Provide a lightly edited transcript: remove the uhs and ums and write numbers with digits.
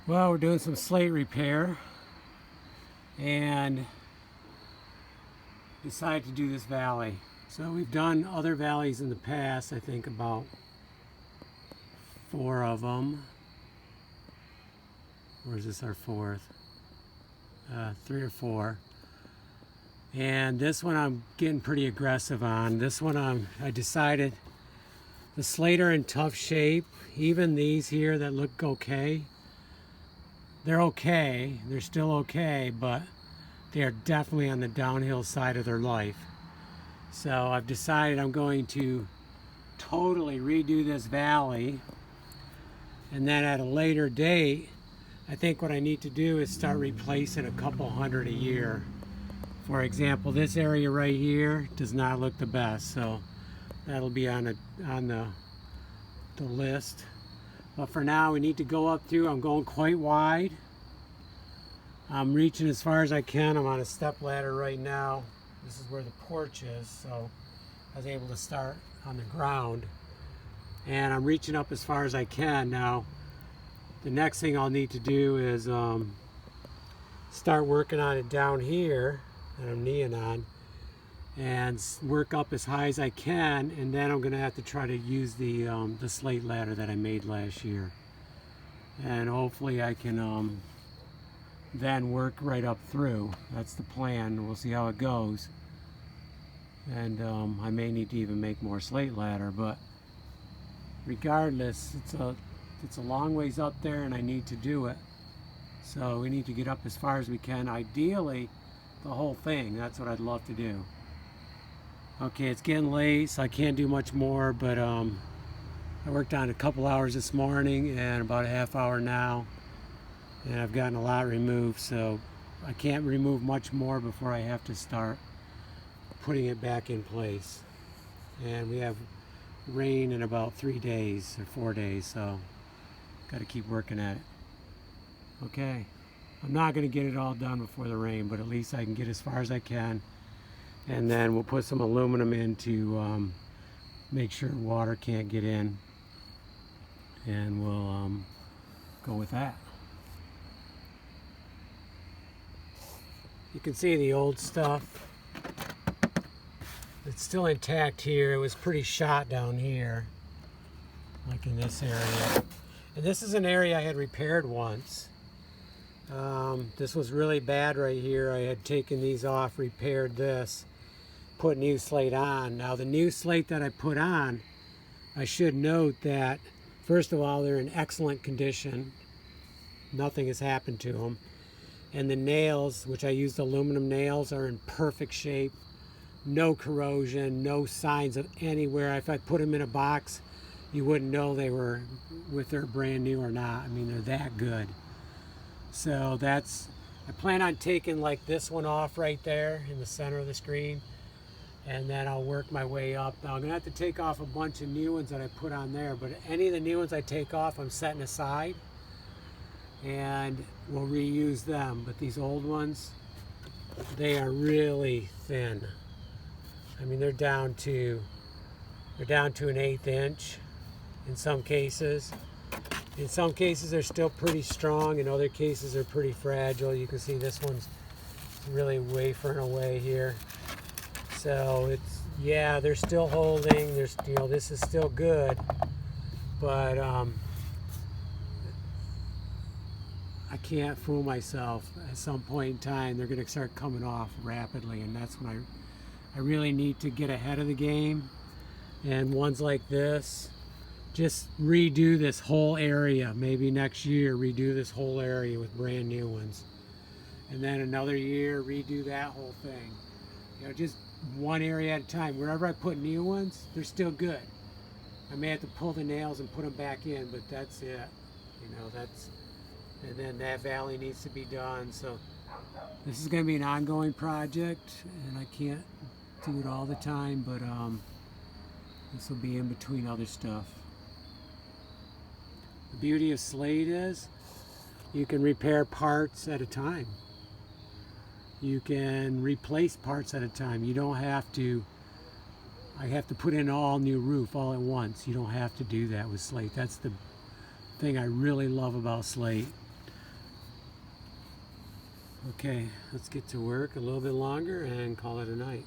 Well, we're doing some slate repair and decided to do this valley. So we've done other valleys in the past, I think about 4 of them. Or is this our 4th? 3 or 4. And this one I'm getting pretty aggressive on. This one I decided the slate are in tough shape. Even these here that look okay, they're okay. They're still okay, but they are definitely on the downhill side of their life. So I've decided I'm going to totally redo this valley, and then at a later date, I think what I need to do is start replacing a couple hundred a year. For example, this area right here does not look the best, so that'll be on the list. But for now, we need to go up through. I'm going quite wide. I'm reaching as far as I can. I'm on a step ladder right now. This is where the porch is, so I was able to start on the ground. And I'm reaching up as far as I can. Now, the next thing I'll need to do is start working on it down here that I'm kneeing on, and work up as high as I can, and then I'm going to have to try to use the slate ladder that I made last year, and hopefully I can then work right up through. That's the plan. We'll see how it goes, and I may need to even make more slate ladder, but regardless, it's a long ways up there and I need to do it, so we need to get up as far as we can, ideally the whole thing. That's what I'd love to do. Okay, it's getting late, so I can't do much more, but I worked on a couple hours this morning and about a half hour now, and I've gotten a lot removed, so I can't remove much more before I have to start putting it back in place. And we have rain in about 3 days or 4 days, so got to keep working at it. Okay, I'm not going to get it all done before the rain, but at least I can get as far as I can. And then we'll put some aluminum in to make sure water can't get in, and we'll go with that. You can see the old stuff. It's still intact here. It was pretty shot down here, like in this area. And this is an area I had repaired once. This was really bad right here. I had taken these off, repaired this, put new slate on. Now the new slate that I put on, I should note that first of all, they're in excellent condition. Nothing has happened to them. And the nails, which I used aluminum nails, are in perfect shape. No corrosion, no signs of anywhere. If I put them in a box, you wouldn't know they were if they're brand new or not. I mean, they're that good. So I plan on taking like this one off right there in the center of the screen, and then I'll work my way up. Now I'm gonna have to take off a bunch of new ones that I put on there, but any of the new ones I take off, I'm setting aside and we'll reuse them. But these old ones, they are really thin. I mean, they're down to an 1/8 inch in some cases. In some cases they're still pretty strong, in other cases they're pretty fragile. You can see this one's really wafering away here. So it's, yeah, they're still holding. There's, you know, this is still good, but I can't fool myself. At some point in time, they're going to start coming off rapidly, and that's when I really need to get ahead of the game. And ones like this, just redo this whole area. Maybe next year, redo this whole area with brand new ones. And then another year, redo that whole thing. You know, just one area at a time. Wherever I put new ones, they're still good. I may have to pull the nails and put them back in, but that's it. You know, and then that valley needs to be done. So this is going to be an ongoing project, and I can't do it all the time, but this will be in between other stuff. The beauty of slate is you can repair parts at a time. You can replace parts at a time. You don't have to, I have to put in an all new roof all at once. You don't have to do that with slate. That's the thing I really love about slate. Okay, let's get to work a little bit longer and call it a night.